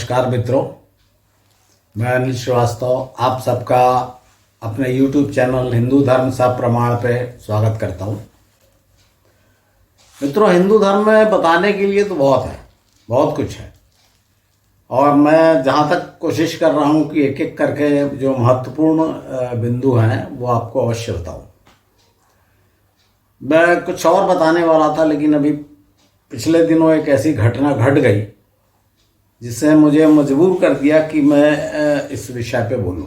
नमस्कार मित्रों, मैं अनिल श्रीवास्तव आप सबका अपने YouTube चैनल हिंदू धर्म सप्रमाण पे स्वागत करता हूँ। मित्रों, हिंदू धर्म में बताने के लिए तो बहुत है, बहुत कुछ है और मैं जहाँ तक कोशिश कर रहा हूँ कि एक एक करके जो महत्वपूर्ण बिंदु हैं वो आपको अवश्य बताऊँ। मैं कुछ और बताने वाला था, लेकिन अभी पिछले दिनों एक ऐसी घटना घट गई जिससे मुझे मजबूर कर दिया कि मैं इस विषय पे बोलूं।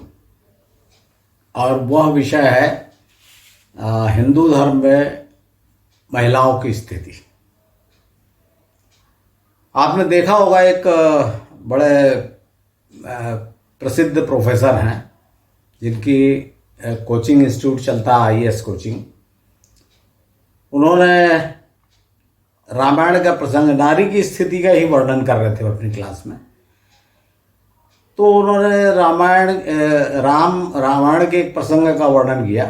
और वह विषय है हिंदू धर्म में महिलाओं की स्थिति। आपने देखा होगा, एक बड़े प्रसिद्ध प्रोफेसर हैं जिनकी कोचिंग इंस्टीट्यूट चलता है, आईएएस कोचिंग। उन्होंने रामायण का प्रसंग, नारी की स्थिति का ही वर्णन कर रहे थे अपनी क्लास में। तो उन्होंने रामायण के एक प्रसंग का वर्णन किया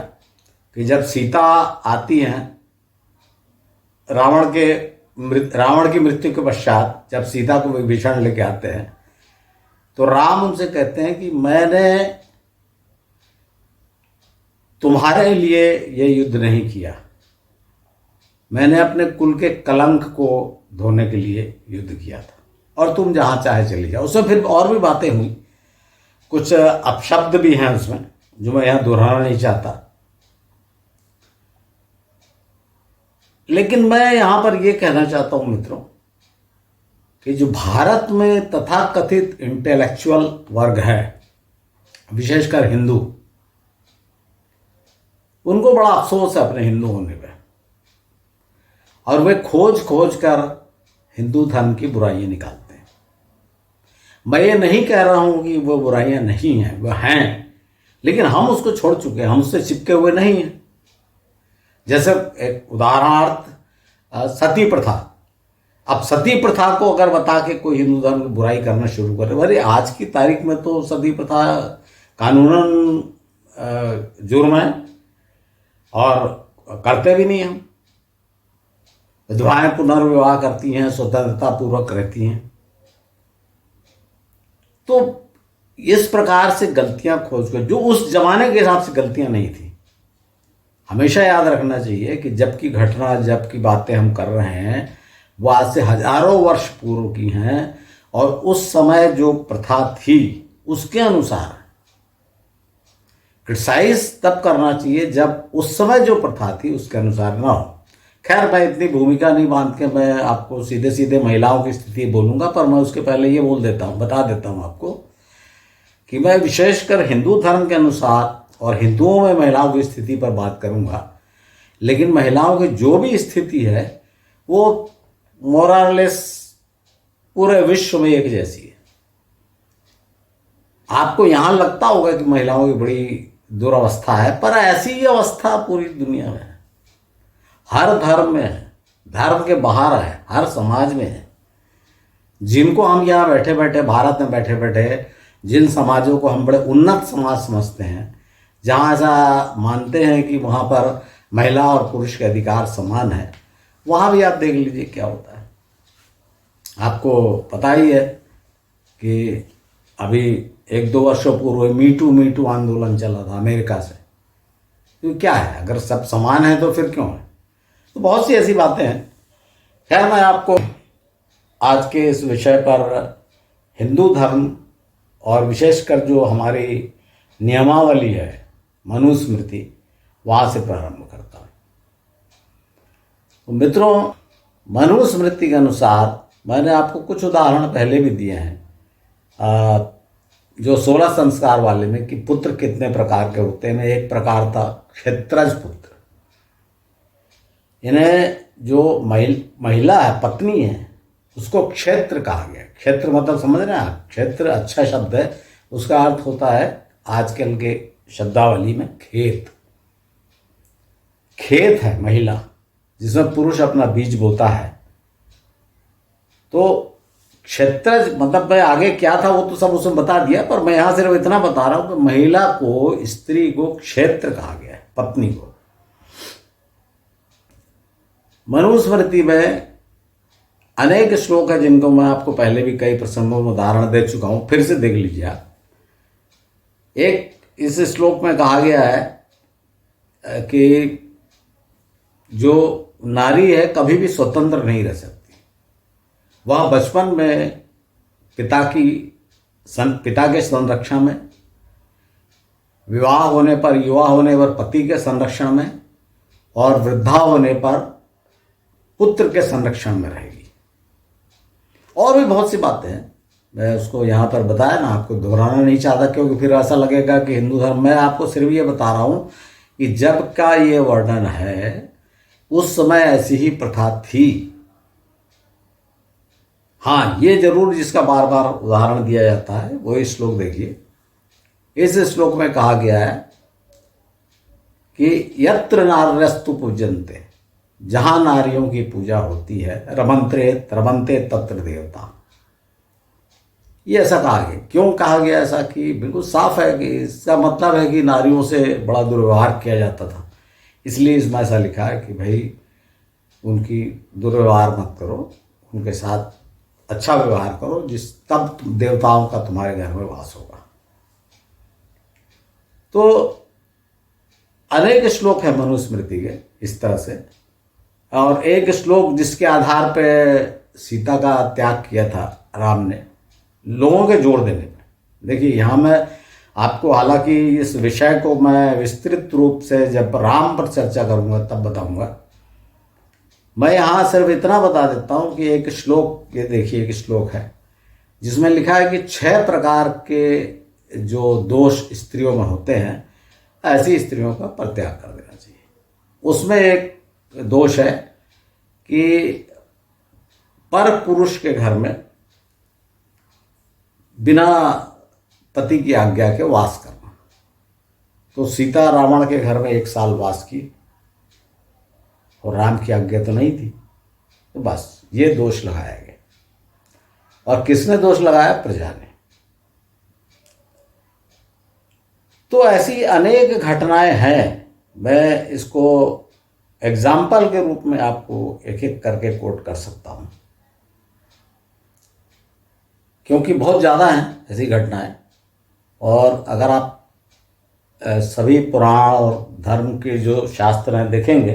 कि जब सीता आती हैं, रावण की मृत्यु के पश्चात जब सीता को विभीषण लेके आते हैं तो राम उनसे कहते हैं कि मैंने तुम्हारे लिए ये युद्ध नहीं किया, मैंने अपने कुल के कलंक को धोने के लिए युद्ध किया था और तुम जहां चाहे चली जाओ। उसमें फिर और भी बातें हुई, कुछ अपशब्द भी हैं उसमें जो मैं यहां दोहराना नहीं चाहता। लेकिन मैं यहां पर यह कहना चाहता हूं मित्रों कि जो भारत में तथाकथित इंटेलेक्चुअल वर्ग है, विशेषकर हिंदू, उनको बड़ा अफसोस है अपने हिंदू होने पर, और वे खोज खोज कर हिंदू धर्म की बुराइयां निकालते हैं। मैं ये नहीं कह रहा हूं कि वो बुराइयां नहीं हैं, वह हैं, लेकिन हम उसको छोड़ चुके हैं, हम उससे चिपके हुए नहीं हैं। जैसे एक उदाहरणार्थ सती प्रथा। अब सती प्रथा को अगर बता के कोई हिंदू धर्म की बुराई करना शुरू करे, अरे आज की तारीख में तो सती प्रथा कानूनन जुर्म है और करते भी नहीं हम। विधवाएं पुनर्विवाह करती हैं, स्वतंत्रता पूर्वक रहती हैं। तो इस प्रकार से गलतियां खोज कर, जो उस जमाने के हिसाब से गलतियां नहीं थी। हमेशा याद रखना चाहिए कि जबकि घटना, जबकि बातें हम कर रहे हैं वो आज से हजारों वर्ष पूर्व की हैं और उस समय जो प्रथा थी उसके अनुसार क्रिटिसाइज तब करना चाहिए जब उस समय जो प्रथा थी उसके अनुसार ना हो। खैर, मैं इतनी भूमिका नहीं बांध के मैं आपको सीधे सीधे महिलाओं की स्थिति बोलूंगा, पर मैं उसके पहले ये बता देता हूं आपको कि मैं विशेषकर हिंदू धर्म के अनुसार और हिंदुओं में महिलाओं की स्थिति पर बात करूंगा। लेकिन महिलाओं की जो भी स्थिति है वो मोरलेस पूरे विश्व में एक जैसी है। आपको यहां लगता होगा कि महिलाओं की बड़ी दुर्वस्था है, पर ऐसी ही अवस्था पूरी दुनिया में है, हर धर्म में है, धर्म के बाहर है, हर समाज में है। जिनको हम यहाँ बैठे बैठे, भारत में बैठे बैठे, जिन समाजों को हम बड़े उन्नत समाज समझते हैं, जहाँ ऐसा मानते हैं कि वहाँ पर महिला और पुरुष के अधिकार समान है, वहाँ भी आप देख लीजिए क्या होता है। आपको पता ही है कि अभी 1-2 वर्षों पूर्व मीटू आंदोलन चला था अमेरिका से। तो क्या है, अगर सब समान है तो फिर क्यों है? तो बहुत सी ऐसी बातें हैं। खैर, मैं आपको आज के इस विषय पर हिंदू धर्म और विशेषकर जो हमारी नियमावली है मनुस्मृति, वहां से प्रारंभ करता हूं। तो मित्रों, मनुस्मृति के अनुसार मैंने आपको कुछ उदाहरण पहले भी दिए हैं जो 16 संस्कार वाले में, कि पुत्र कितने प्रकार के होते हैं। एक प्रकार था क्षेत्रज पुत्र। इन्हें जो महिला है, पत्नी है, उसको क्षेत्र कहा गया। क्षेत्र मतलब समझ रहे हैं आप, क्षेत्र अच्छा शब्द है, उसका अर्थ होता है आजकल के शब्दावली में खेत। खेत है महिला, जिसमें पुरुष अपना बीज बोता है। तो क्षेत्रज मतलब, मैं आगे क्या था वो तो सब उसमें बता दिया, पर मैं यहां सिर्फ इतना बता रहा हूं कि महिला को, स्त्री को क्षेत्र कहा गया है, पत्नी को। मनुस्मृति में अनेक श्लोक है जिनको मैं आपको पहले भी कई प्रसंगों में उदाहरण दे चुका हूं, फिर से देख लीजिए आप। एक इस श्लोक में कहा गया है कि जो नारी है कभी भी स्वतंत्र नहीं रह सकती। वह बचपन में पिता के संरक्षण में, विवाह होने पर, युवा होने पर पति के संरक्षण में, और वृद्धा होने पर पुत्र के संरक्षण में रहेगी। और भी बहुत सी बातें हैं, मैं उसको यहाँ पर बताया ना, आपको दोहराना नहीं चाहता क्योंकि फिर ऐसा लगेगा कि हिंदू धर्म। मैं आपको सिर्फ ये बता रहा हूँ कि जब का ये वर्णन है उस समय ऐसी ही प्रथा थी। हाँ, ये जरूर जिसका बार बार उदाहरण दिया जाता है वो इस श्लोक देखिए। इस श्लोक में कहा गया है कि यत्र नार्यस्तु पूज्यन्ते, जहां नारियों की पूजा होती है, रमन्ते तत्र देवता। ये ऐसा कहा गया। क्यों कहा गया ऐसा? कि बिल्कुल साफ है कि इसका मतलब है कि नारियों से बड़ा दुर्व्यवहार किया जाता था, इसलिए इसमें ऐसा लिखा है कि भाई उनकी दुर्व्यवहार मत करो, उनके साथ अच्छा व्यवहार करो, तब देवताओं का तुम्हारे घर में वास होगा। तो अनेक श्लोक है मनुस्मृति के इस तरह से, और एक श्लोक जिसके आधार पे सीता का त्याग किया था राम ने, लोगों के जोड़ देने में। देखिए यहाँ मैं आपको, हालांकि इस विषय को मैं विस्तृत रूप से जब राम पर चर्चा करूंगा तब बताऊंगा। मैं यहाँ सिर्फ इतना बता देता हूँ कि एक श्लोक, ये देखिए एक श्लोक है जिसमें लिखा है कि 6 प्रकार के जो दोष स्त्रियों में होते हैं, ऐसी स्त्रियों का परित्याग कर देना चाहिए। उसमें एक दोष है कि पर पुरुष के घर में बिना पति की आज्ञा के वास करना। तो सीता रावण के घर में 1 साल वास की और राम की आज्ञा तो नहीं थी, तो बस ये दोष लगाया गया। और किसने दोष लगाया? प्रजा ने। तो ऐसी अनेक घटनाएं हैं। मैं इसको एग्जाम्पल के रूप में आपको एक एक करके कोट कर सकता हूं, क्योंकि बहुत ज़्यादा हैं ऐसी घटनाएं। और अगर आप सभी पुराण और धर्म के जो शास्त्र हैं देखेंगे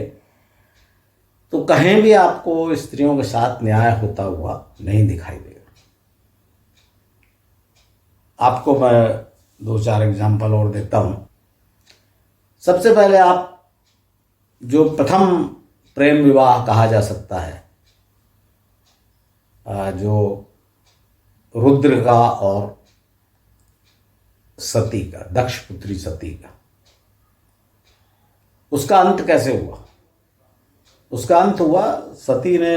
तो कहीं भी आपको स्त्रियों के साथ न्याय होता हुआ नहीं दिखाई देगा। आपको मैं 2-4 एग्जाम्पल और देता हूं। सबसे पहले आप जो प्रथम प्रेम विवाह कहा जा सकता है, जो रुद्र का और सती का, दक्ष पुत्री सती का, उसका अंत कैसे हुआ? उसका अंत हुआ, सती ने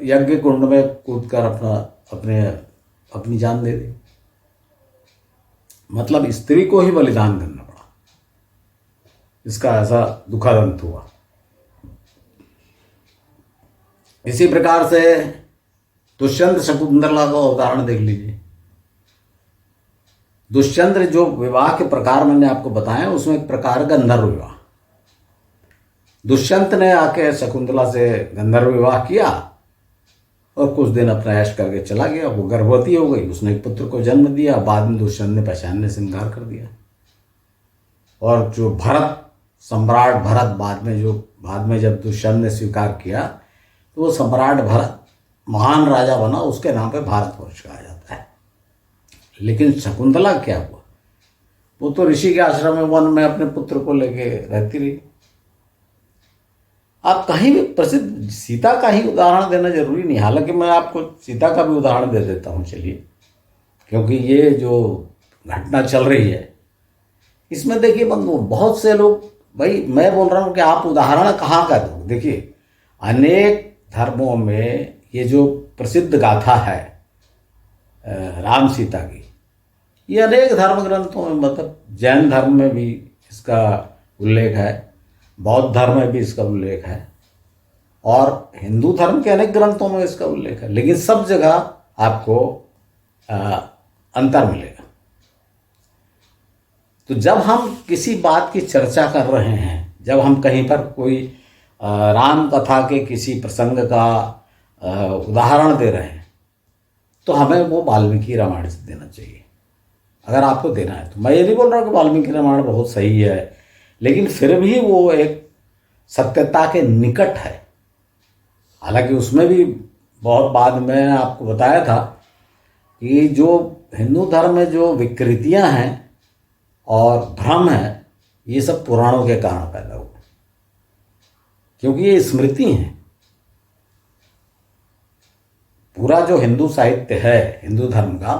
यज्ञ कुंड में कूदकर अपनी जान दे दी। मतलब स्त्री को ही बलिदान करना पड़ा। इसका ऐसा दुखद अंत हुआ। इसी प्रकार से दुष्यंत शकुंतला का उदाहरण देख लीजिए। दुष्यंत जो विवाह के प्रकार मैंने आपको बताए, उसमें एक प्रकार गंधर्व विवाह। दुष्यंत ने आके शकुंतला से गंधर्व विवाह किया और कुछ दिन अपना ऐश करके चला गया। वो गर्भवती हो गई, उसने एक पुत्र को जन्म दिया। बाद में दुष्यंत ने पहचानने से इनकार कर दिया। और जो भरत, सम्राट भरत, बाद में जब दुष्यंत ने स्वीकार किया तो वो सम्राट भरत महान राजा बना, उसके नाम पे भारतवर्ष कहा जाता है। लेकिन शकुंतला क्या हुआ? वो तो ऋषि के आश्रम में वन में अपने पुत्र को लेके रहती रही। आप कहीं भी प्रसिद्ध सीता का ही उदाहरण देना जरूरी नहीं, हालांकि मैं आपको सीता का भी उदाहरण दे देता हूँ चलिए, क्योंकि ये जो घटना चल रही है इसमें देखिए बंधु, बहुत से लोग, भाई मैं बोल रहा हूँ कि आप उदाहरण कहाँ का दो। देखिए अनेक धर्मों में ये जो प्रसिद्ध गाथा है राम सीता की, ये अनेक धर्म ग्रंथों में, मतलब जैन धर्म में भी इसका उल्लेख है, बौद्ध धर्म में भी इसका उल्लेख है, और हिंदू धर्म के अनेक ग्रंथों में इसका उल्लेख है। लेकिन सब जगह आपको अंतर मिलेगा। तो जब हम किसी बात की चर्चा कर रहे हैं, जब हम कहीं पर कोई राम कथा के किसी प्रसंग का उदाहरण दे रहे हैं, तो हमें वो वाल्मीकि रामायण से देना चाहिए, अगर आपको देना है तो। मैं ये नहीं बोल रहा कि वाल्मीकि रामायण बहुत सही है, लेकिन फिर भी वो एक सत्यता के निकट है। हालांकि उसमें भी बहुत बाद में आपको बताया था कि जो हिंदू धर्म में जो विकृतियां हैं और भ्रम है, ये सब पुराणों के कारण पैदा हुए, क्योंकि ये स्मृति हैं। पूरा जो हिंदू साहित्य है हिंदू धर्म का,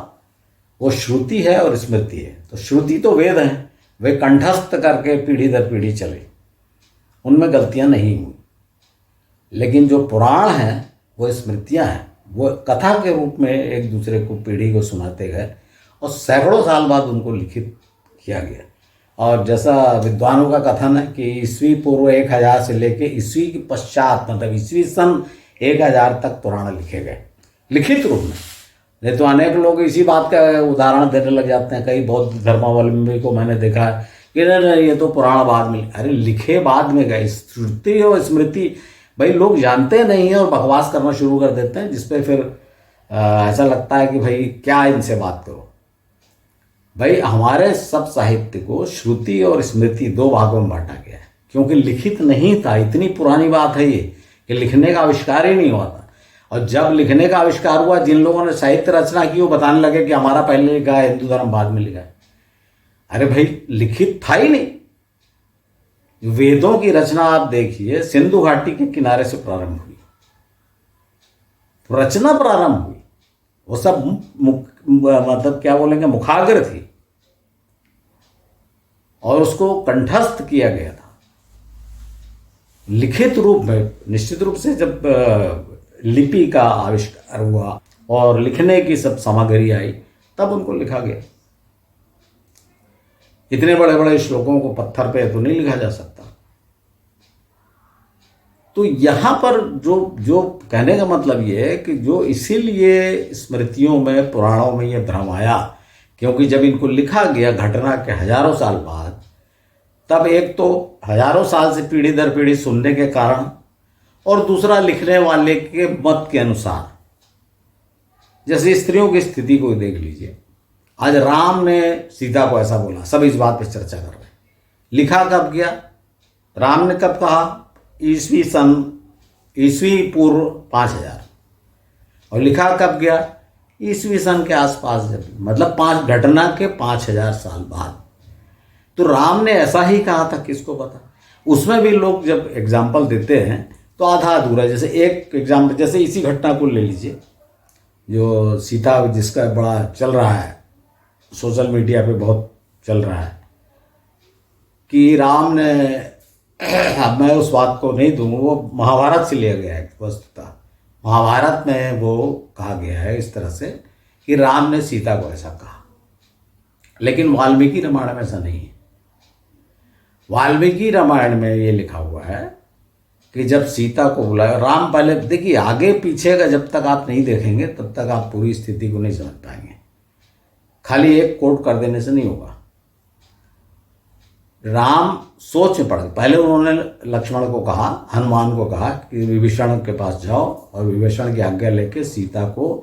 वो श्रुति है और स्मृति है। तो श्रुति तो वेद हैं, वे कंठस्थ करके पीढ़ी दर पीढ़ी चले, उनमें गलतियां नहीं हुई। लेकिन जो पुराण हैं वो स्मृतियां हैं, वो कथा के रूप में एक दूसरे को पीढ़ी को सुनाते गए और सैकड़ों साल बाद उनको लिखित किया गया। और जैसा विद्वानों का कथन है कि ईस्वी पूर्व 1000 से लेके ईस्वी के पश्चात, मतलब ईस्वी सन 1000 तक पुराण लिखे गए लिखित रूप में। नहीं तो अनेक लोग इसी बात का उदाहरण देने लग जाते हैं। कई बौद्ध धर्मावलंबी को मैंने देखा है कि नहीं ये तो पुराण बाद में, अरे लिखे बाद में गए। श्रुति और स्मृति भाई लोग जानते नहीं हैं और बकवास करना शुरू कर देते हैं, जिसपे फिर ऐसा लगता है कि भाई क्या इनसे बात करो। भाई हमारे सब साहित्य को श्रुति और स्मृति दो भागों में बांटा गया है, क्योंकि लिखित नहीं था। इतनी पुरानी बात है ये कि लिखने का आविष्कार ही नहीं हुआ था। और जब लिखने का आविष्कार हुआ, जिन लोगों ने साहित्य रचना की वो बताने लगे कि हमारा पहले लिखा है, हिंदू धर्म बाद में लिखा है। अरे भाई लिखित था ही नहीं। वेदों की रचना आप देखिए, सिंधु घाटी के किनारे से प्रारंभ हुई, रचना प्रारंभ हुई। वो सब मतलब क्या बोलेंगे, मुखाग्र थी, और उसको कंठस्थ किया गया था लिखित रूप में। निश्चित रूप से जब लिपि का आविष्कार हुआ और लिखने की सब सामग्री आई, तब उनको लिखा गया। इतने बड़े बड़े श्लोकों को पत्थर पे तो नहीं लिखा जा सकता। तो यहां पर जो कहने का मतलब ये है कि जो इसीलिए स्मृतियों में, पुराणों में ये भ्रम आया, क्योंकि जब इनको लिखा गया घटना के हजारों साल बाद, तब एक तो हजारों साल से पीढ़ी दर पीढ़ी सुनने के कारण, और दूसरा लिखने वाले के मत के अनुसार। जैसे स्त्रियों की स्थिति को देख लीजिए। आज राम ने सीता को ऐसा बोला, सब इस बात पर चर्चा कर रहे हैं। लिखा कब गया? राम ने कब कहा? ईस्वी पूर्व 5000। और लिखा कब गया? ईस्वी सन के आसपास, जब मतलब 5 घटना के 5000 साल बाद। तो राम ने ऐसा ही कहा था, किसको पता। उसमें भी लोग जब एग्जाम्पल देते हैं तो आधा अधूरा। जैसे एक एग्जाम्पल, जैसे इसी घटना को ले लीजिए, जो सीता, जिसका बड़ा चल रहा है, सोशल मीडिया पे बहुत चल रहा है कि राम ने, अब मैं उस बात को नहीं दूंगा, वो महाभारत से लिया गया है वस्तुतः। महाभारत में वो कहा गया है इस तरह से कि राम ने सीता को ऐसा कहा, लेकिन वाल्मीकि रामायण में ऐसा नहीं है। वाल्मीकि रामायण में ये लिखा हुआ है कि जब सीता को बुलाया, राम पहले, देखिए आगे पीछे का जब तक आप नहीं देखेंगे तब तक आप पूरी स्थिति को नहीं समझ पाएंगे। खाली एक कोट कर देने से नहीं होगा। राम सोच में पड़ गए। पहले उन्होंने लक्ष्मण को कहा, हनुमान को कहा कि विभीषण के पास जाओ और विभीषण की आज्ञा लेके सीता को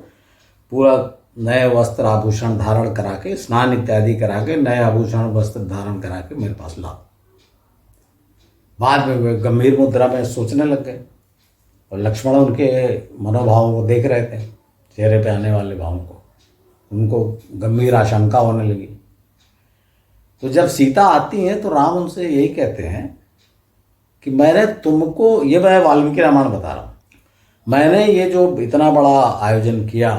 पूरा नए वस्त्र आभूषण धारण करा के, स्नान इत्यादि करा के, नए आभूषण वस्त्र धारण करा के मेरे पास लाओ। बाद में वे गंभीर मुद्रा में सोचने लग गए, और लक्ष्मण उनके मनोभावों को देख रहे थे, चेहरे पे आने वाले भावों को। उनको गंभीर आशंका होने लगी। तो जब सीता आती हैं तो राम उनसे यही कहते हैं कि मैंने तुमको, ये मैं वाल्मीकि रामायण बता रहा हूँ, मैंने ये जो इतना बड़ा आयोजन किया,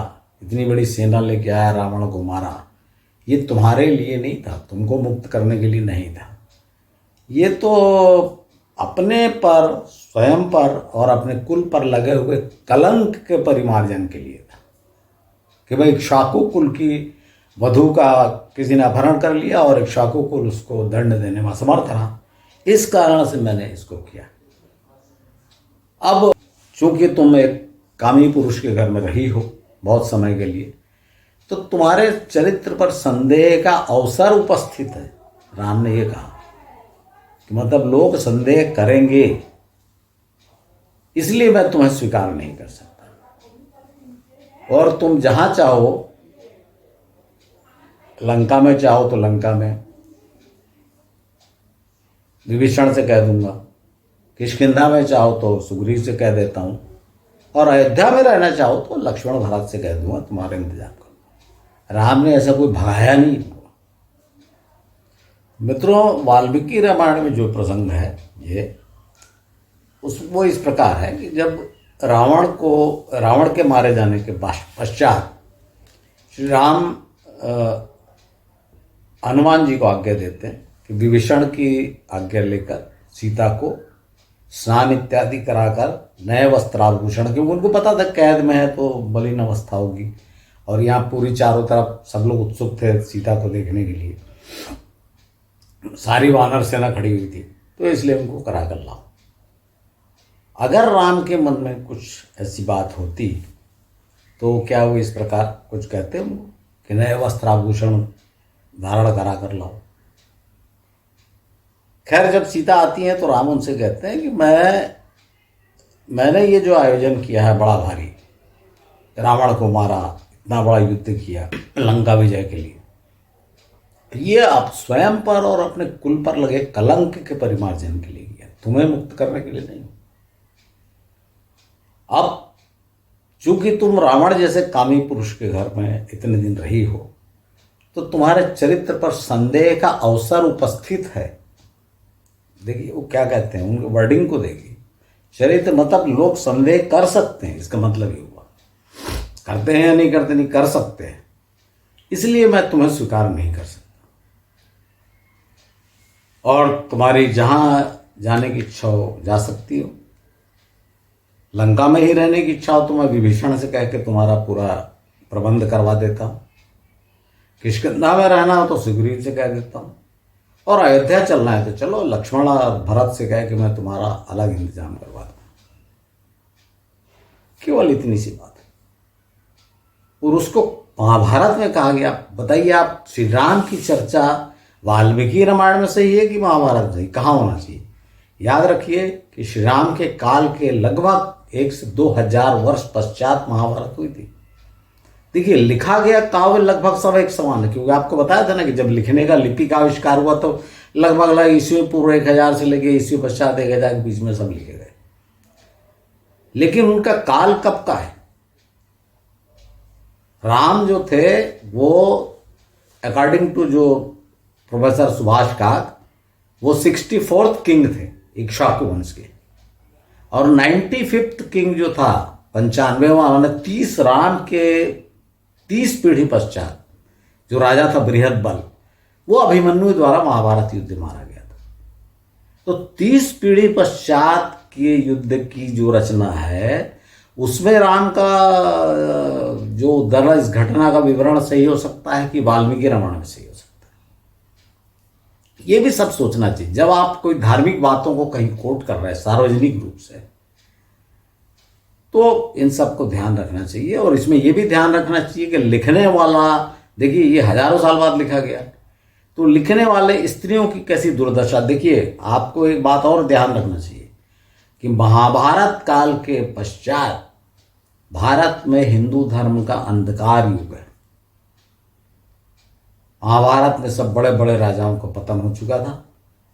इतनी बड़ी सेना लेके आया, रावण को मारा, ये तुम्हारे लिए नहीं था, तुमको मुक्त करने के लिए नहीं था। ये तो अपने पर, स्वयं पर और अपने कुल पर लगे हुए कलंक के परिमार्जन के लिए था कि भाई इक्ष्वाकु कुल की वधू का किसी ने अपहरण कर लिया और इक्ष्वाकु कुल उसको दंड देने में असमर्थ रहा, इस कारण से मैंने इसको किया। अब चूंकि तुम एक कामी पुरुष के घर में रही हो बहुत समय के लिए, तो तुम्हारे चरित्र पर संदेह का अवसर उपस्थित है। राम ने ये कहा कि मतलब लोग संदेह करेंगे इसलिए मैं तुम्हें स्वीकार नहीं कर सकता। और तुम जहां चाहो, लंका में चाहो तो लंका में विभीषण से कह दूंगा, किष्किंधा में चाहो तो सुग्रीव से कह देता हूं, और अयोध्या में रहना चाहो तो लक्ष्मण भरत से कह दूंगा तुम्हारा इंतजाम करो। राम ने ऐसा कोई भगाया नहीं। मित्रों, वाल्मीकि रामायण में जो प्रसंग है ये वो इस प्रकार है कि जब रावण के मारे जाने के पश्चात श्री राम हनुमान जी को आज्ञा देते हैं कि विभीषण की आज्ञा लेकर सीता को स्नान इत्यादि कराकर नए वस्त्राभूषण, क्योंकि उनको पता था कैद में है तो मलिन अवस्था होगी, और यहाँ पूरी चारों तरफ सब लोग उत्सुक थे सीता को देखने के लिए, सारी वानर सेना खड़ी हुई थी, तो इसलिए उनको करा कर लाओ। अगर राम के मन में कुछ ऐसी बात होती तो क्या वो इस प्रकार कुछ कहते उनको कि नए वस्त्राभूषण धारण करा कर लाओ। खैर, जब सीता आती है तो राम उनसे कहते हैं कि मैंने ये जो आयोजन किया है बड़ा भारी, रावण को मारा, इतना बड़ा युद्ध किया लंका विजय के लिए, ये आप स्वयं पर और अपने कुल पर लगे कलंक के परिमार्जन के लिए किया, तुम्हें मुक्त करने के लिए नहीं। अब चूंकि तुम रावण जैसे कामी पुरुष के घर में इतने दिन रही हो, तो तुम्हारे चरित्र पर संदेह का अवसर उपस्थित है। देखिए वो क्या कहते हैं, उनके वर्डिंग को देखिए, चरित्र मतलब लोग संदेह कर सकते हैं, इसका मतलब ये हुआ। करते हैं या नहीं करते, नहीं कर सकते हैं, इसलिए मैं तुम्हें स्वीकार नहीं कर सकता। और तुम्हारी जहां जाने की इच्छा हो जा सकती हो, लंका में ही रहने की इच्छा हो तो मैं विभीषण से कह के तुम्हारा पूरा प्रबंध करवा देता हूं, किष्किंधा में रहना हो तो सुग्रीव से कह देता हूं, और अयोध्या चलना है तो चलो लक्ष्मण और भरत से कह के मैं तुम्हारा अलग इंतजाम करवा दूँ। केवल इतनी सी बात है। और उसको महाभारत में कहा गया। बताइए आप, श्री राम की चर्चा वाल्मीकि रामायण में सही है कि महाभारत में? कहाँ होना चाहिए? याद रखिए कि श्री राम के काल के लगभग 1 से 2,000 वर्ष पश्चात महाभारत हुई थी। देखिए, लिखा गया काव्य लगभग सब एक समान है, क्योंकि आपको बताया था ना कि जब लिखने का लिपि का आविष्कार हुआ तो लगभग ईस्वी पूर्व 1000 से लेके ईस्वी पश्चात 1000 के बीच में सब लिखे गए। लेकिन उनका काल कब का है? राम जो थे वो अकॉर्डिंग टू जो प्रोफेसर सुभाष काक, वो 64th किंग थे इक्ष्वाकु वंश के, और 95th किंग जो था 95वां, 30 राम के 30 पीढ़ी पश्चात जो राजा था बृहद्बल, वो अभिमन्यु द्वारा महाभारत युद्ध में मारा गया था। तो 30 पीढ़ी पश्चात के युद्ध की जो रचना है उसमें राम का जो उद्धरण, इस घटना का विवरण सही हो सकता है कि वाल्मीकि रामायण में सही हो सकता है। ये भी सब सोचना चाहिए जब आप कोई धार्मिक बातों को कहीं कोट कर रहे हैं सार्वजनिक रूप से, तो इन सब को ध्यान रखना चाहिए। और इसमें यह भी ध्यान रखना चाहिए कि लिखने वाला, देखिए ये हजारों साल बाद लिखा गया, तो लिखने वाले स्त्रियों की कैसी दुर्दशा। देखिए, आपको एक बात और ध्यान रखना चाहिए कि महाभारत काल के पश्चात भारत में हिंदू धर्म का अंधकार युग है। महाभारत में सब बड़े बड़े राजाओं का पतन हो चुका था।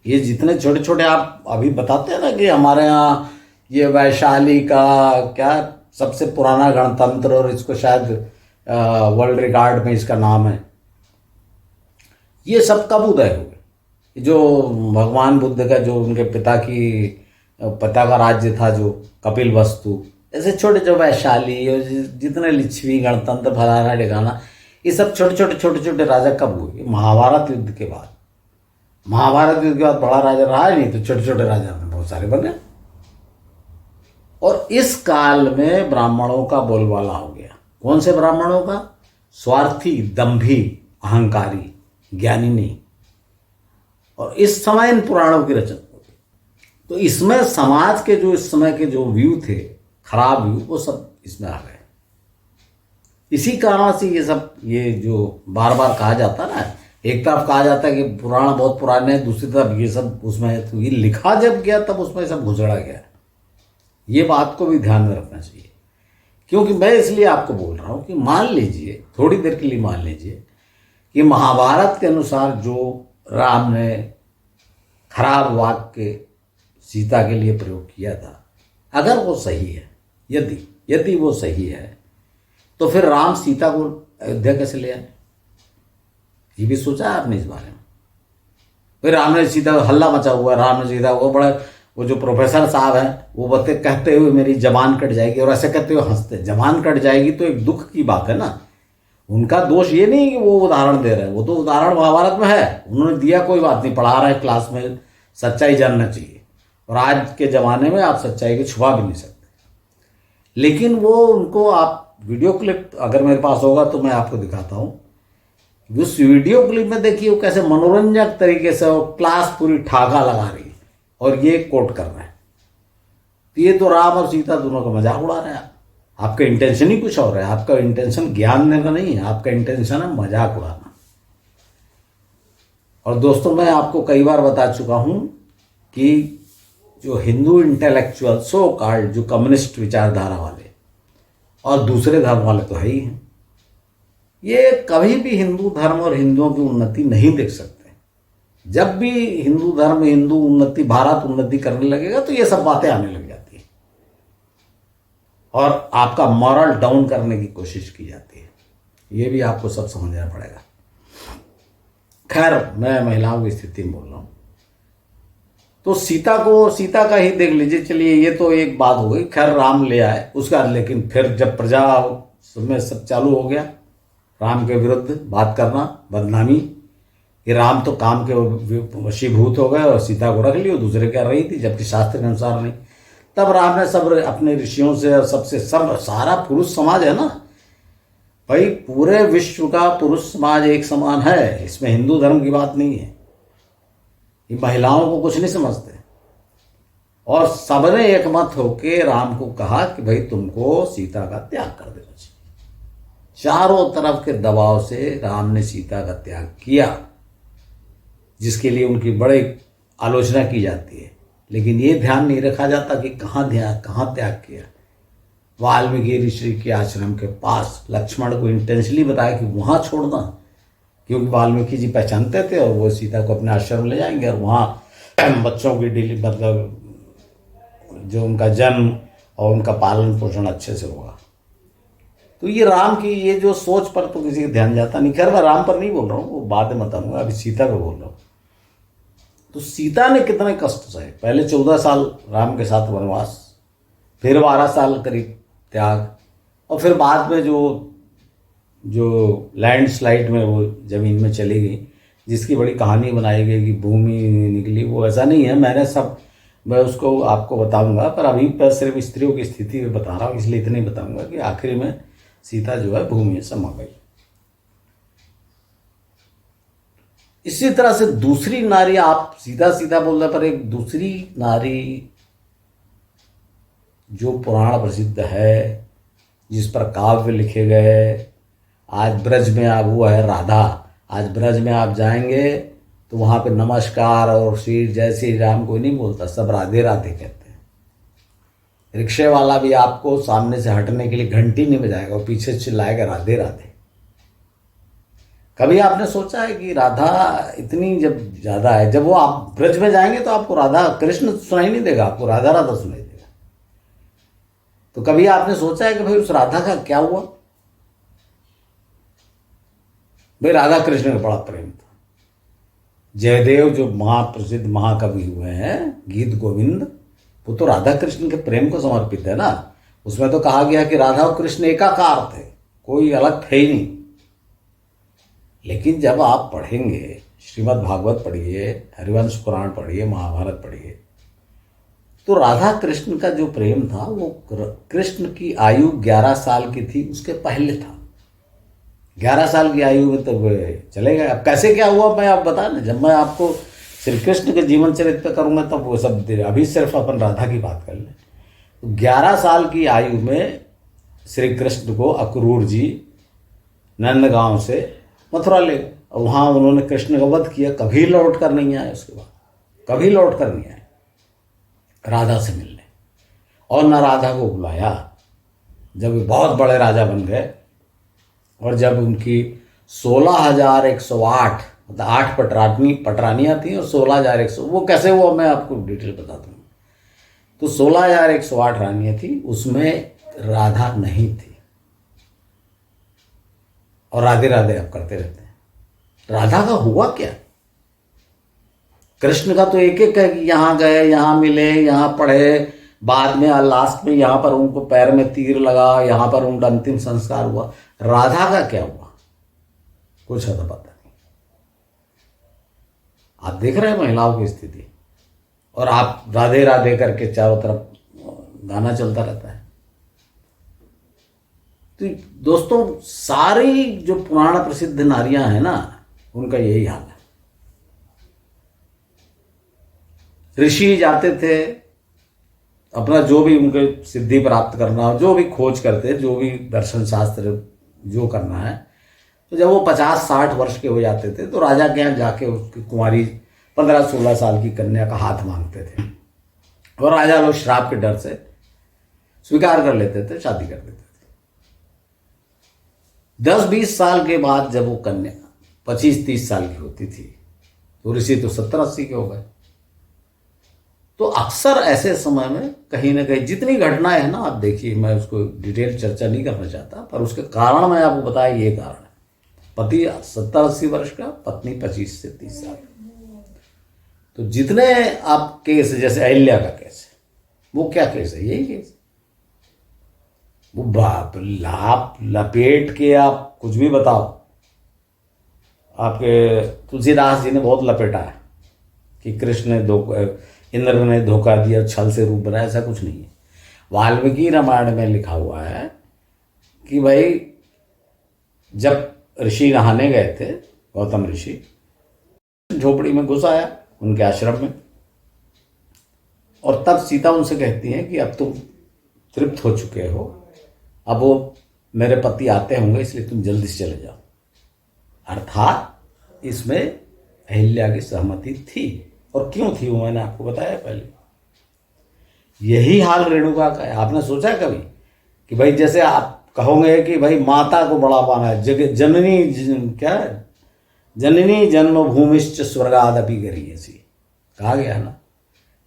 ये जितने छोटे छोटे आप अभी बताते हैं ना कि हमारे यहाँ ये वैशाली का क्या सबसे पुराना गणतंत्र, और इसको शायद वर्ल्ड रिकॉर्ड में इसका नाम है, ये सब कब उदय हुए? जो भगवान बुद्ध का जो उनके पिता का राज्य था, जो कपिल वस्तु, ऐसे छोटे जो वैशाली और जितने लिच्छवी, गणतंत्र, फलाना ढिकाना, ये सब छोटे छोटे राजा कब हुए? महाभारत युद्ध के बाद। महाभारत युद्ध के बाद बड़ा राजा रहा ही नहीं, तो छोटे छोटे राजा में बहुत सारे बने। और इस काल में ब्राह्मणों का बोलबाला हो गया। कौन से ब्राह्मणों का? स्वार्थी, दंभी, अहंकारी, ज्ञानी नहीं। और इस समय इन पुराणों की रचना हो गई। तो इसमें समाज के जो इस समय के जो व्यू थे, खराब व्यू, वो सब इसमें आ गए। इसी कारण से ये सब, ये जो बार बार कहा जाता ना, एक तरफ कहा जाता है कि पुराण बहुत पुराने हैं, दूसरी तरफ ये सब उसमें, तो ये लिखा जब गया तब उसमें सब घुसड़ा गया। ये बात को भी ध्यान में रखना चाहिए। क्योंकि मैं इसलिए आपको बोल रहा हूँ कि मान लीजिए, थोड़ी देर के लिए मान लीजिए कि महाभारत के अनुसार जो राम ने खराब वाक्य सीता के लिए प्रयोग किया था, अगर वो सही है, यदि वो सही है, तो फिर राम सीता को अयोध्या कैसे ले आए? ये भी सोचा है आपने इस बारे में? फिर राम ने सीता, हल्ला मचा हुआ, राम ने सीता, वो जो प्रोफेसर साहब हैं वो कहते हुए मेरी जबान कट जाएगी, और ऐसे कहते हुए हंसते। जबान कट जाएगी तो एक दुख की बात है ना। उनका दोष ये नहीं कि वो उदाहरण दे रहे हैं, वो तो उदाहरण महाभारत में है, उन्होंने दिया, कोई बात नहीं, पढ़ा रहे क्लास में, सच्चाई जानना चाहिए। और आज के ज़माने में आप सच्चाई को छुपा भी नहीं सकते। लेकिन वो उनको आप वीडियो क्लिप अगर मेरे पास होगा तो मैं आपको दिखाता हूँ। उस वीडियो क्लिप में देखिए वो कैसे मनोरंजक तरीके से वो क्लास पूरी ठाका लगा रही है और ये कोट कर रहे हैं। तो ये तो राम और सीता दोनों का मजाक उड़ा रहे हैं। आपका इंटेंशन ही कुछ और है। आपका इंटेंशन ज्ञान देना नहीं है, आपका इंटेंशन है मजाक उड़ाना। और दोस्तों, मैं आपको कई बार बता चुका हूं कि जो हिंदू इंटेलेक्चुअल सो कॉल्ड, जो कम्युनिस्ट विचारधारा वाले और दूसरे धर्म वाले तो है ही हैं, ये कभी भी हिंदू धर्म और हिंदुओं की उन्नति नहीं देख सकते। जब भी हिंदू धर्म, हिंदू उन्नति, भारत उन्नति करने लगेगा तो ये सब बातें आने लग जाती है और आपका मॉरल डाउन करने की कोशिश की जाती है। ये भी आपको सब समझना पड़ेगा। खैर, मैं महिलाओं की स्थिति में बोल रहा हूं। तो सीता का ही देख लीजिए। चलिए, ये तो एक बात हो गई। खैर, राम ले आए उसका, लेकिन फिर जब प्रजा में सब चालू हो गया राम के विरुद्ध बात करना, बदनामी, ये राम तो काम के वशीभूत हो गए और सीता को रख लियो, दूसरे क्या रही थी, जबकि शास्त्र के अनुसार नहीं। तब राम ने सब अपने ऋषियों से और सबसे, सब सारा पुरुष समाज है ना भाई, पूरे विश्व का पुरुष समाज एक समान है। इसमें हिंदू धर्म की बात नहीं है। ये महिलाओं को कुछ नहीं समझते। और सबने एक मत होके राम को कहा कि भाई तुमको सीता का त्याग कर देना चाहिए। चारों तरफ के दबाव से राम ने सीता का त्याग किया, जिसके लिए उनकी बड़ी आलोचना की जाती है। लेकिन ये ध्यान नहीं रखा जाता कि कहाँ त्याग किया। वाल्मीकि ऋषि के आश्रम के पास लक्ष्मण को इंटेंशनली बताया कि वहाँ छोड़ना, क्योंकि वाल्मीकि जी पहचानते थे और वो सीता को अपने आश्रम ले जाएंगे और वहाँ बच्चों की मतलब जो उनका जन्म और उनका पालन पोषण अच्छे से होगा। तो ये राम की ये जो सोच पर तो किसी का ध्यान जाता नहीं। खैर, मैं राम पर नहीं बोल रहा हूँ, वो बाद में बताऊंगा, अभी सीता पर बोल रहा हूँ। तो सीता ने कितने कष्ट सहे। पहले 14 साल राम के साथ वनवास, फिर 12 साल करीब त्याग, और फिर बाद में जो लैंडस्लाइड में वो ज़मीन में चली गई, जिसकी बड़ी कहानी बनाई गई कि भूमि निकली, वो ऐसा नहीं है। मैं उसको आपको बताऊंगा, पर अभी पर सिर्फ स्त्रियों की स्थिति में बता रहा हूँ, इसलिए इतने ही बताऊंगा कि आखिर में सीता जो है भूमि में समा गई। इसी तरह से दूसरी नारी, आप सीधा बोल रहे, पर एक दूसरी नारी जो पुराण प्रसिद्ध है, जिस पर काव्य लिखे गए, आज ब्रज में आप, वो है राधा। आज ब्रज में आप जाएंगे तो वहाँ पे नमस्कार और श्री जय श्री राम कोई नहीं बोलता, सब राधे राधे कहते हैं। रिक्शे वाला भी आपको सामने से हटने के लिए घंटी नहीं बजाएगा, और पीछे चिल्लाएगा राधे राधे। कभी आपने सोचा है कि राधा इतनी जब ज़्यादा है, जब वो आप ब्रज में जाएंगे तो आपको राधा कृष्ण सुनाई नहीं देगा, आपको राधा राधा सुनाई देगा। तो कभी आपने सोचा है कि भाई उस राधा का क्या हुआ? भाई राधा कृष्ण का बड़ा प्रेम था। जयदेव जो महाप्रसिद्ध महाकवि हुए हैं, गीत गोविंद, वो तो राधा कृष्ण के प्रेम को समर्पित है ना। उसमें तो कहा गया कि राधा और कृष्ण एकाकार थे, कोई अलग थे ही नहीं। लेकिन जब आप पढ़ेंगे, श्रीमद् भागवत पढ़िए, हरिवंश पुराण पढ़िए, महाभारत पढ़िए, तो राधा कृष्ण का जो प्रेम था वो कृष्ण की आयु 11 साल की थी, उसके पहले था। 11 साल की आयु में तो चले गए। अब कैसे क्या हुआ मैं आप बता ना, जब मैं आपको श्री कृष्ण के जीवन चरित्र करूँगा तब वो सब, अभी सिर्फ अपन राधा की बात कर लें। तो 11 साल की आयु में श्री कृष्ण को अक्रूर जी नंदगांव से मथुरा ले गए, और वहाँ उन्होंने कृष्ण का वध किया। कभी लौट कर नहीं आए, उसके बाद कभी लौट कर नहीं आए राधा से मिलने। और न राधा को बुलाया। जब वे बहुत बड़े राजा बन गए और जब उनकी 16,108 मतलब 8 पटरानियाँ थी और 16,100, वो कैसे वो मैं आपको डिटेल बताता हूँ। तो 16,108 रानियाँ थी, उसमें राधा नहीं थी। और राधे राधे आप करते रहते हैं। राधा का हुआ क्या? कृष्ण का तो एक एक है कि यहाँ गए, यहाँ मिले, यहाँ पढ़े, बाद में लास्ट में यहाँ पर उनको पैर में तीर लगा, यहाँ पर उनका अंतिम संस्कार हुआ। राधा का क्या हुआ कुछ है तो पता नहीं। आप देख रहे हैं महिलाओं की स्थिति, और आप राधे राधे करके चारों तरफ गाना चलता रहता है। तो दोस्तों, सारी जो पुराण प्रसिद्ध नारियां हैं ना, उनका यही हाल है। ऋषि जाते थे अपना जो भी उनके सिद्धि प्राप्त करना हो, जो भी खोज करते, जो भी दर्शन शास्त्र जो करना है, तो जब वो 50-60 वर्ष के हो जाते थे तो राजा के यहाँ जाके उसकी कुंवारी 15-16 साल की कन्या का हाथ मांगते थे, और राजा लोग श्राप के डर से स्वीकार कर लेते थे, शादी कर देते थे। 10-20 साल के बाद जब वो कन्या 25-30 साल की होती थी तो ऋषि तो 70-80 के हो गए। तो अक्सर ऐसे समय में कहीं ना कहीं जितनी घटनाएं हैं ना, आप देखिए, मैं उसको डिटेल चर्चा नहीं करना चाहता, पर उसके कारण मैं आपको बताया, ये कारण है। पति 70-80 वर्ष का, पत्नी 25 से 30 साल। तो जितने आप केस, जैसे अहिल्या का केस है, वो क्या केस है? यही केस। वो बाप लाप लपेट के आप कुछ भी बताओ, आपके तुलसीदास जी ने बहुत लपेटा है कि कृष्ण ने इंद्र ने धोखा दिया, छल से रूप बनाया, ऐसा कुछ नहीं है। वाल्मीकि रामायण में लिखा हुआ है कि भाई जब ऋषि नहाने गए थे, गौतम ऋषि झोपड़ी में घुस आया उनके आश्रम में, और तब सीता उनसे कहती है कि अब तुम तृप्त हो चुके हो, अब वो मेरे पति आते होंगे, इसलिए तुम जल्दी से चले जाओ। अर्थात इसमें अहिल्या की सहमति थी। और क्यों थी वो मैंने आपको बताया पहले। यही हाल रेणुका का है। आपने सोचा कभी कि भाई जैसे आप कहोगे कि भाई माता को बड़ा पाना है, जननी जन्मभूमिश्च स्वर्गादपि गरीयसी, कहा गया ना।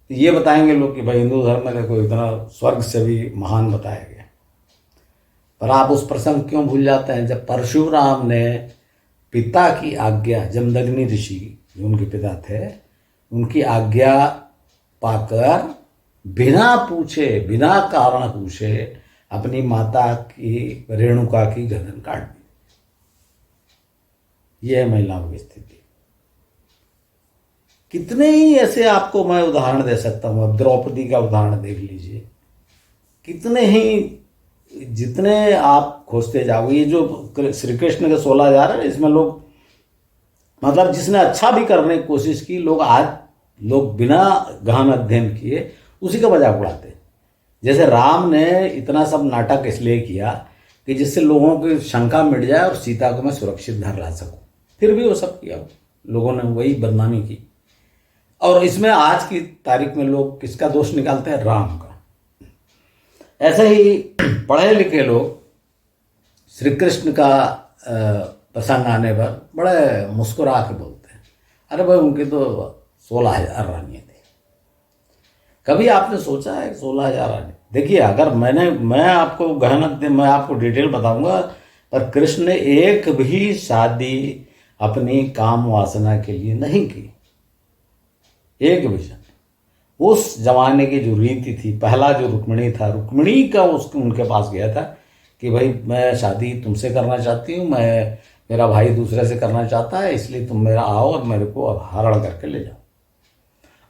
तो ये बताएंगे लोग कि भाई हिंदू धर्म में देखो इतना स्वर्ग से भी महान बताया गया। पर आप उस प्रसंग क्यों भूल जाते हैं जब परशुराम ने पिता की आज्ञा, जमदग्नि ऋषि जो उनके पिता थे, उनकी आज्ञा पाकर बिना पूछे, बिना कारण पूछे अपनी माता की, रेणुका की गर्दन काट दी। यह है महिलाओं की स्थिति। कितने ही ऐसे आपको मैं उदाहरण दे सकता हूं। अब द्रौपदी का उदाहरण देख लीजिए, कितने ही, जितने आप खोजते जाओगे। ये जो श्री कृष्ण के 16,000 है, इसमें लोग, मतलब जिसने अच्छा भी करने की कोशिश की, लोग बिना गहन अध्ययन किए उसी का मजाक उड़ाते। जैसे राम ने इतना सब नाटक इसलिए किया कि जिससे लोगों की शंका मिट जाए और सीता को मैं सुरक्षित घर ला सकूं, फिर भी वो सब किया, लोगों ने वही बदनामी की। और इसमें आज की तारीख में लोग किसका दोष निकालते हैं? राम का। ऐसे ही पढ़े लिखे लोग श्री कृष्ण का प्रसंग आने पर बड़े मुस्कुरा के बोलते हैं, अरे भाई उनकी तो 16,000 रानियाँ थी। कभी आपने सोचा है 16,000 रानी? देखिए, अगर मैं आपको मैं आपको डिटेल बताऊंगा, पर कृष्ण ने एक भी शादी अपनी काम वासना के लिए नहीं की, एक भी शादी। उस जमाने की जो रीति थी, पहला जो रुक्मिणी था, रुक्मिणी का उनके पास गया था कि भाई मैं शादी तुमसे करना चाहती हूँ, मेरा भाई दूसरे से करना चाहता है, इसलिए तुम मेरा आओ और मेरे को अपहरण करके ले जाओ।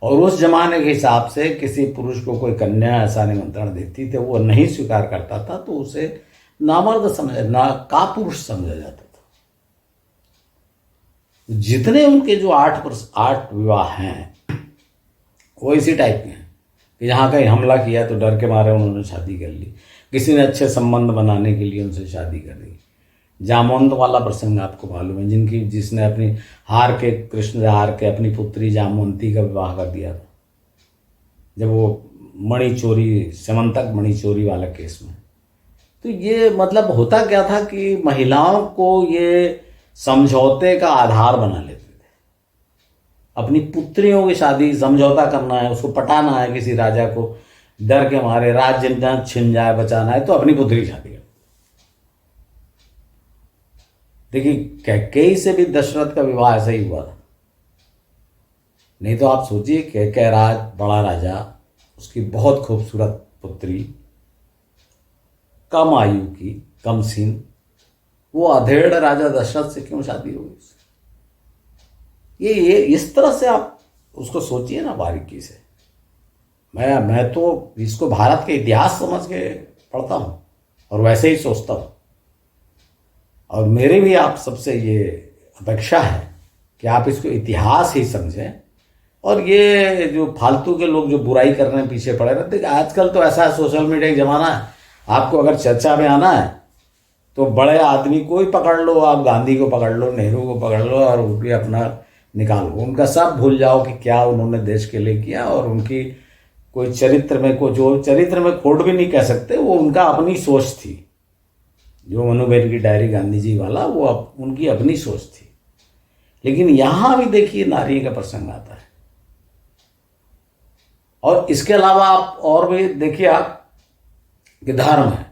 और उस जमाने के हिसाब से किसी पुरुष को कोई कन्या ऐसा निमंत्रण देती थी, वो नहीं स्वीकार करता था तो उसे नामर्द कापुरुष समझा जाता था। जितने उनके जो 8 विवाह हैं वो इसी टाइप के हैं कि जहाँ कहीं हमला किया तो डर के मारे उन्होंने शादी कर ली, किसी ने अच्छे संबंध बनाने के लिए उनसे शादी कर ली। जामवंत वाला प्रसंग आपको मालूम है, जिसने अपनी कृष्ण से हार के अपनी पुत्री जामवंती का विवाह कर दिया था। जब वो मणि चोरी, समंतक मणि चोरी वाला केस में। तो ये मतलब होता क्या था कि महिलाओं को ये समझौते का आधार बना लेते थे। अपनी पुत्रियों की शादी समझौता करना है, उसको पटाना है किसी राजा को, डर के मारे राज्य न छिन जाए, बचाना है तो अपनी पुत्री की शादी कर। देखिए कैकेयी से भी दशरथ का विवाह ऐसा ही हुआ था। नहीं तो आप सोचिए कैकेयी बड़ा राजा, उसकी बहुत खूबसूरत पुत्री, कम आयु की, कम सीन, वो अधेड़ राजा दशरथ से क्यों शादी हुई उससे? ये इस तरह से आप उसको सोचिए ना बारीकी से। मैं तो इसको भारत के इतिहास समझ के पढ़ता हूँ और वैसे ही सोचता हूँ। और मेरी भी आप सबसे ये अपेक्षा है कि आप इसको इतिहास ही समझें। और ये जो फालतू के लोग जो बुराई करने पीछे पड़े रहते, आजकल तो ऐसा है, सोशल मीडिया का ज़माना है, आपको अगर चर्चा में आना है तो बड़े आदमी को ही पकड़ लो, आप गांधी को पकड़ लो, नेहरू को पकड़ लो और उनकी अपना निकालो, उनका सब भूल जाओ कि क्या उन्होंने देश के लिए किया। और उनकी कोई चरित्र में, को जो चरित्र में खोट भी नहीं कह सकते, वो उनका अपनी सोच थी। जो मनुबेन की डायरी गांधी जी वाला, वो उनकी अपनी सोच थी। लेकिन यहां भी देखिए नारी का प्रसंग आता है। और इसके अलावा आप और भी देखिए आप कि धर्म है,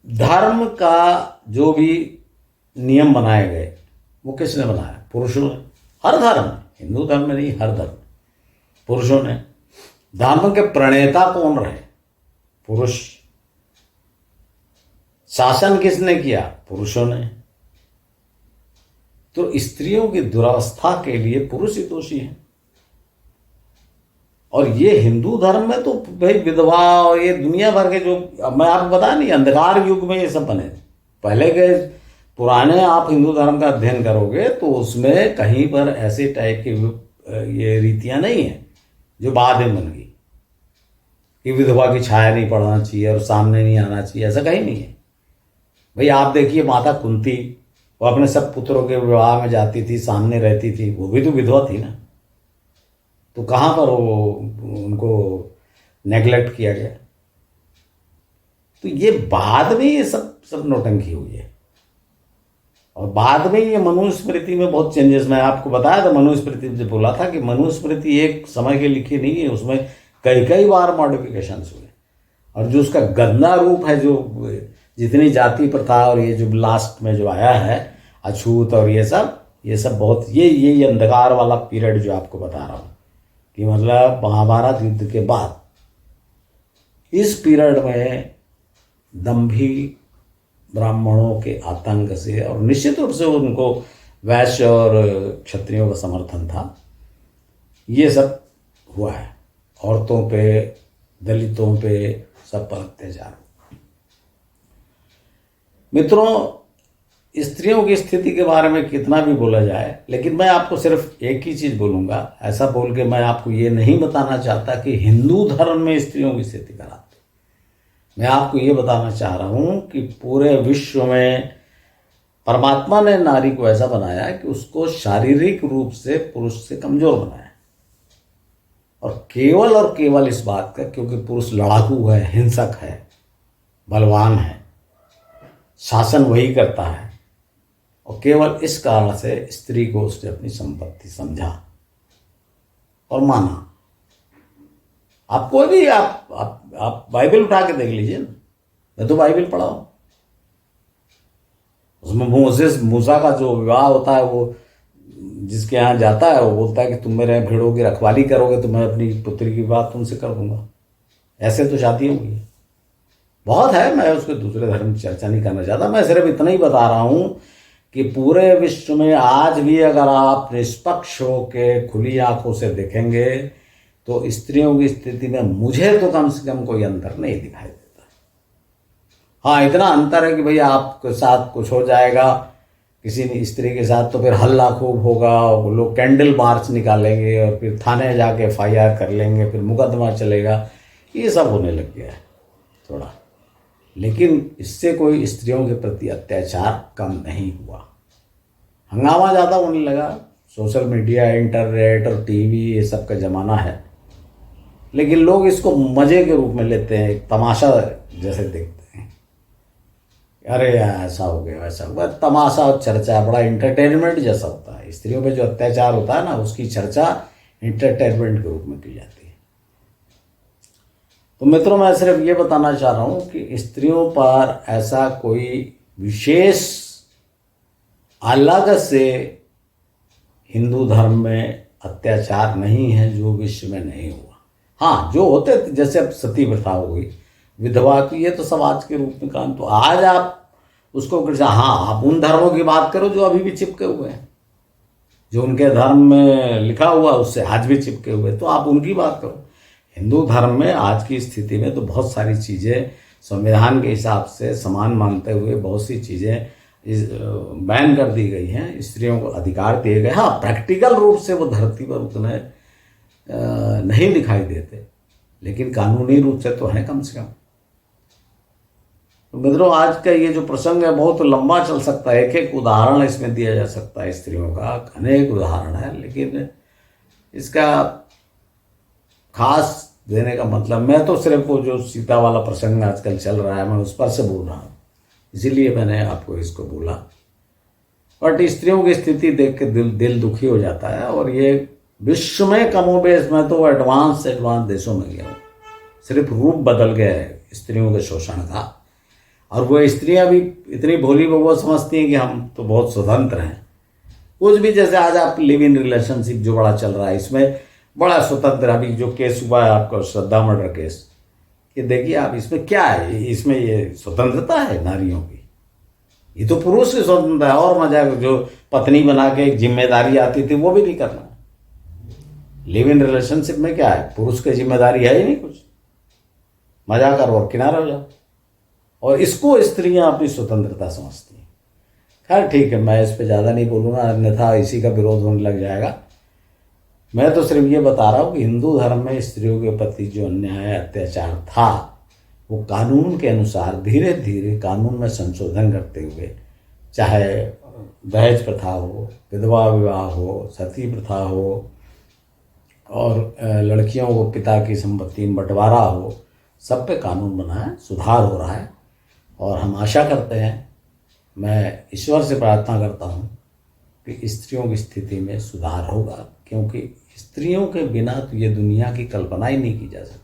धर्म का जो भी नियम बनाए गए वो किसने बनाया? पुरुषों ने। हर धर्म, हिंदू धर्म में नहीं, हर धर्म पुरुषों ने। धर्म के प्रणेता कौन रहे? पुरुष। शासन किसने किया? पुरुषों ने। तो स्त्रियों की दुरावस्था के लिए पुरुष ही दोषी हैं। और ये हिंदू धर्म में तो भाई विधवा और ये दुनिया भर के जो, मैं आपको बता नहीं, अंधकार युग में ये सब बने। पहले के पुराने आप हिंदू धर्म का अध्ययन करोगे तो उसमें कहीं पर ऐसे टाइप की ये रीतियां नहीं है जो बाद में बन गई कि विधवा की छाया नहीं पड़ना चाहिए और सामने नहीं आना चाहिए, ऐसा कहीं नहीं है। भाई आप देखिए माता कुंती, वो अपने सब पुत्रों के विवाह में जाती थी, सामने रहती थी, वो भी तो विधवा थी ना। तो कहाँ पर वो उनको नेगलेक्ट किया गया? तो ये बाद में ये सब नौटंकी हुई है। और बाद में ये मनुस्मृति में बहुत चेंजेस, मैं आपको बताया था, मनुस्मृति से बोला था कि मनुस्मृति एक समय के लिखी नहीं है, उसमें कई बार मॉडिफिकेशंस हुए। और जो उसका गंदा रूप है, जो जितनी जाति प्रथा और ये जो लास्ट में जो आया है अछूत और ये सब बहुत ये अंधकार वाला पीरियड जो आपको बता रहा हूँ कि मतलब महाभारत युद्ध के बाद इस पीरियड में दंभी ब्राह्मणों के आतंक से, और निश्चित रूप से उनको वैश्य और क्षत्रियों का समर्थन था, ये सब हुआ है। औरतों पे, दलितों पे, सब पर अत्याचार। मित्रों, स्त्रियों की स्थिति के बारे में कितना भी बोला जाए, लेकिन मैं आपको सिर्फ एक ही चीज बोलूंगा। ऐसा बोल के मैं आपको ये नहीं बताना चाहता कि हिंदू धर्म में स्त्रियों की स्थिति खराब थी। मैं आपको ये बताना चाह रहा हूं कि पूरे विश्व में परमात्मा ने नारी को ऐसा बनाया कि उसको शारीरिक रूप से पुरुष से कमजोर बनाया। और केवल इस बात का, क्योंकि पुरुष लड़ाकू है, हिंसक है, बलवान है, शासन वही करता है, और केवल इस कारण से स्त्री को उसने अपनी संपत्ति समझा और माना। आप कोई भी आप बाइबल उठा के देख लीजिए ना, मैं तो बाइबल पढ़ा हूं, उसमें मूसा का जो विवाह होता है, वो जिसके यहाँ जाता है वो बोलता है कि तुम मेरे भेड़ों की रखवाली करोगे तो मैं अपनी पुत्री की बात तुमसे कर दूंगा। ऐसे तो शादी होगी, बहुत है। मैं उसके दूसरे धर्म की चर्चा नहीं करना चाहता, मैं सिर्फ इतना ही बता रहा हूं कि पूरे विश्व में आज भी अगर आप निष्पक्ष होकर खुली आंखों से देखेंगे तो स्त्रियों की स्थिति में मुझे तो कम से कम कोई अंतर नहीं दिखाई देता। हाँ, इतना अंतर है कि भैया आपके साथ कुछ हो जाएगा किसी स्त्री के साथ तो फिर हल्ला खूब होगा, लोग कैंडल मार्च निकालेंगे और फिर थाने जाके FIR कर लेंगे, फिर मुकदमा चलेगा, ये सब होने लग गया है थोड़ा। लेकिन इससे कोई स्त्रियों के प्रति अत्याचार कम नहीं हुआ। हंगामा ज़्यादा होने लगा। सोशल मीडिया, इंटरनेट और टीवी, ये सब का ज़माना है, लेकिन लोग इसको मजे के रूप में लेते हैं, एक तमाशा जैसे देखते हैं। अरे यार ऐसा हो गया वैसा हो गया, तमाशा और चर्चा बड़ा इंटरटेनमेंट जैसा होता है। स्त्रियों पे जो अत्याचार होता है ना, उसकी चर्चा इंटरटेनमेंट के रूप में की जाती है। तो मित्रों, मैं सिर्फ ये बताना चाह रहा हूँ कि स्त्रियों पर ऐसा कोई विशेष अलग से हिंदू धर्म में अत्याचार नहीं है जो विश्व में नहीं हुआ। हाँ, जो होते जैसे अब सती प्रथा हो गई, विधवा की, ये तो समाज के रूप में काम। तो आज आप उसको, हाँ, आप उन धर्मों की बात करो जो अभी भी चिपके हुए हैं, जो उनके धर्म में लिखा हुआ उससे आज भी चिपके हुए, तो आप उनकी बात करो। हिंदू धर्म में आज की स्थिति में तो बहुत सारी चीज़ें संविधान के हिसाब से समान मानते हुए बहुत सी चीज़ें बैन कर दी गई हैं, स्त्रियों को अधिकार दिए गए। हाँ, प्रैक्टिकल रूप से वो धरती पर उतने नहीं दिखाई देते, लेकिन कानूनी रूप से तो है कम से कम। तो मित्रों, आज का ये जो प्रसंग है बहुत लंबा चल सकता है, एक एक उदाहरण इसमें दिया जा सकता है स्त्रियों का, अनेक उदाहरण है, लेकिन इसका खास देने का मतलब, मैं तो सिर्फ वो जो सीता वाला प्रसंग आजकल चल रहा है मैं उस पर से बोल रहा हूँ, इसीलिए मैंने आपको इसको बोला। बट स्त्रियों की स्थिति देख के दिल दुखी हो जाता है। और ये विश्व में कमोबेश, मैं तो एडवांस देशों में गया हूँ, सिर्फ रूप बदल गया है स्त्रियों के शोषण का। और वो स्त्रियां भी इतनी भोली वो समझती हैं कि हम तो बहुत स्वतंत्र हैं। कुछ भी, जैसे आज आप लिव इन रिलेशनशिप जो बड़ा चल रहा है, इसमें बड़ा स्वतंत्र, अभी जो केस हुआ है आपका श्रद्धा मर्डर केस, ये देखिए आप, इसमें क्या है, इसमें ये स्वतंत्रता है नारियों की? ये तो पुरुष की स्वतंत्रता है। और मजा, जो पत्नी बना के एक जिम्मेदारी आती थी वो भी नहीं करना। लिव इन रिलेशनशिप में क्या है, पुरुष की जिम्मेदारी है ही नहीं कुछ, मजा करो और किनारा हो जाओ। और इसको स्त्रियां अपनी स्वतंत्रता समझती हैं। खैर ठीक है, मैं इस पर ज़्यादा नहीं बोलूँगा, अन्यथा इसी का विरोध होने लग जाएगा। मैं तो सिर्फ ये बता रहा हूँ कि हिंदू धर्म में स्त्रियों के प्रति जो अन्याय अत्याचार था, वो कानून के अनुसार धीरे धीरे कानून में संशोधन करते हुए, चाहे दहेज प्रथा हो, विधवा विवाह हो, सती प्रथा हो, और लड़कियों को पिता की संपत्ति में बंटवारा हो, सब पे कानून बना है, सुधार हो रहा है। और हम आशा करते हैं, मैं ईश्वर से प्रार्थना करता हूँ कि स्त्रियों की स्थिति में सुधार होगा, क्योंकि स्त्रियों के बिना तो ये दुनिया की कल्पना ही नहीं की जा सकती।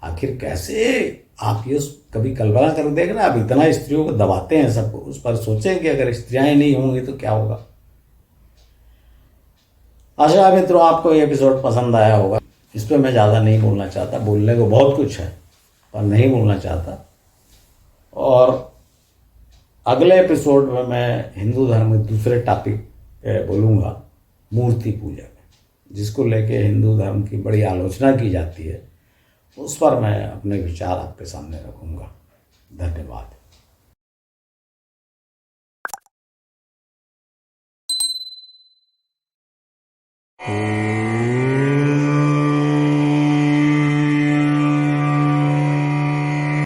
आखिर कैसे, आप ये कभी कल्पना कर देखना, आप इतना स्त्रियों को दबाते हैं सबको, उस पर सोचें कि अगर स्त्रियां ही नहीं होंगी तो क्या होगा। आशा है मित्रों आपको ये एपिसोड पसंद आया होगा। इस पर मैं ज़्यादा नहीं बोलना चाहता, बोलने को बहुत कुछ है पर नहीं बोलना चाहता। और अगले एपिसोड में मैं हिंदू धर्म के दूसरे टॉपिक बोलूँगा, मूर्ति पूजा, जिसको लेके हिंदू धर्म की बड़ी आलोचना की जाती है। उस पर मैं अपने विचार आपके सामने रखूँगा। धन्यवाद।